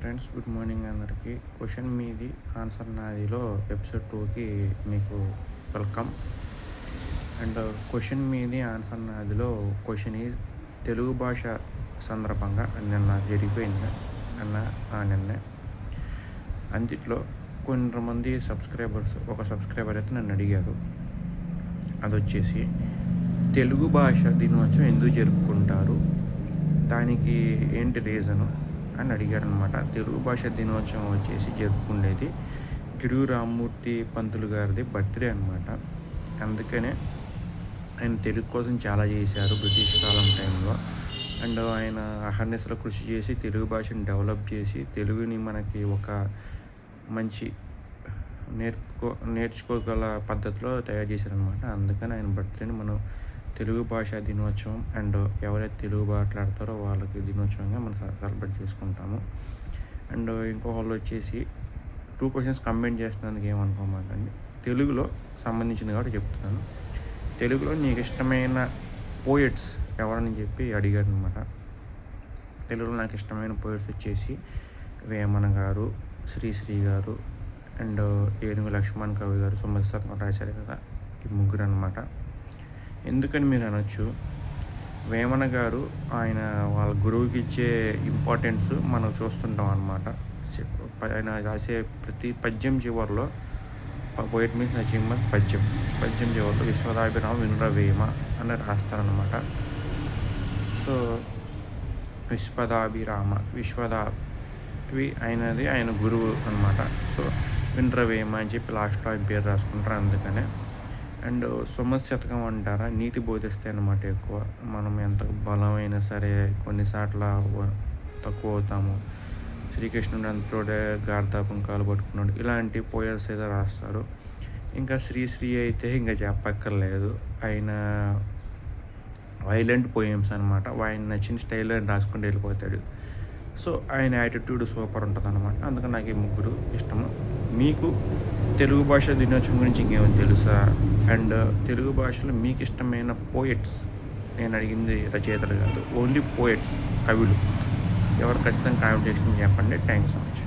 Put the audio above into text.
Friends, good morning అందరికీ. Question మీది answer నాదిలో episode 2కి మీకు వెల్కమ్. అండ్ క్వశ్చన్ మీది ఆన్సర్ నాదిలో క్వశ్చన్ ఈజ్ తెలుగు భాష సందర్భంగా నిన్న జరిగిపోయింది నిన్నే. అందులో కొంతమంది ఒక సబ్స్క్రైబర్ అయితే నన్ను అడిగారు. అది వచ్చేసి తెలుగు భాష దినోత్సవం ఎందుకు జరుపుకుంటారు, దానికి ఏంటి రీజను అని అడిగారనమాట. తెలుగు భాష దినోత్సవం వచ్చేసి జరుపుకునేది గిడుగు రామ్మూర్తి పంతులు గారిది బర్త్డే అనమాట. అందుకనే ఆయన తెలుగు కోసం చాలా చేశారు బ్రిటిష్ కాలం టైంలో. అండ్ ఆయన అహర్నిశలు కృషి చేసి తెలుగు భాషను డెవలప్ చేసి తెలుగుని మనకి ఒక మంచి నేర్చుకోగల పద్ధతిలో తయారు చేశారనమాట. అందుకని ఆయన బర్త్డేని మనం తెలుగు భాష దినోత్సవం అండ్ ఎవరైతే తెలుగు మాట్లాడతారో వాళ్ళకి దినోత్సవంగా మనం సెలబ్రేట్ చేసుకుంటాము. అండ్ ఇంకొకళ్ళు వచ్చేసి 2 క్వశ్చన్స్ కంబైన్ చేస్తున్నందుకు ఏమనుకోమాకండి. తెలుగులో సంబంధించింది కాబట్టి చెప్తున్నాను. తెలుగులో నీకు ఇష్టమైన పోయట్స్ ఎవరని చెప్పి అడిగారు అనమాట. తెలుగులో నాకు ఇష్టమైన పోయట్స్ వచ్చేసి వేమన గారు, శ్రీశ్రీ గారు అండ్ ఏనుగు లక్ష్మణ్ కవి గారు, సుమతి శతకం రాశారు కదా, ఈ ముగ్గురు అనమాట. ఎందుకని మీరు అనొచ్చు, వేమన గారు ఆయన వాళ్ళ గురువుకి ఇచ్చే ఇంపార్టెన్స్ మనం చూస్తుంటాం అన్నమాట. ఆయన రాసే ప్రతి పద్యం చివరిలో పోయిట్ మీన్స్ అచీవ్మెంట్ పద్యం చివరిలో విశ్వదాభిరామ వినురవేమ అని రాస్తారనమాట. సో విశ్వదావి అయినది ఆయన గురువు అనమాట. సో వినురవేమ అని చెప్పి లాస్ట్లో ఆయన పేరు రాసుకుంటారు. అందుకనే. అండ్ సుమతి శతకం అంటారా, నీతి బోధిస్తాయి అన్నమాట. ఎక్కువ మనం ఎంత బలమైనా సరే కొన్నిసార్లు తక్కువ అవుతాము. శ్రీకృష్ణుడు అంతటోడే గార్ధాపం కాలు పట్టుకున్నాడు, ఇలాంటి పోయర్స్ ఏదో రాస్తారు. ఇంకా శ్రీశ్రీ అయితే ఇంకా చెప్పక్కర్లేదు, ఆయన వైలెంట్ పోయమ్స్ అనమాట. ఆయన నచ్చిన స్టైల్లో రాసుకుంటూ వెళ్ళిపోతాడు. సో ఆయన యాటిట్యూడ్ సూపర్ ఉంటుంది అనమాట. అందుకని నాకు ఈ ముగ్గురు ఇష్టము. మీకు తెలుగు భాష దినోత్సవం గురించి ఇంకేమైనా తెలుసా? అండ్ తెలుగు భాషలో మీకు ఇష్టమైన పోయట్స్, నేను అడిగింది రచయితలు కాదు, ఓన్లీ పోయట్స్, కవులు ఎవరు ఖచ్చితంగా కామెంట్ చేసి చెప్పండి. Thanks so much.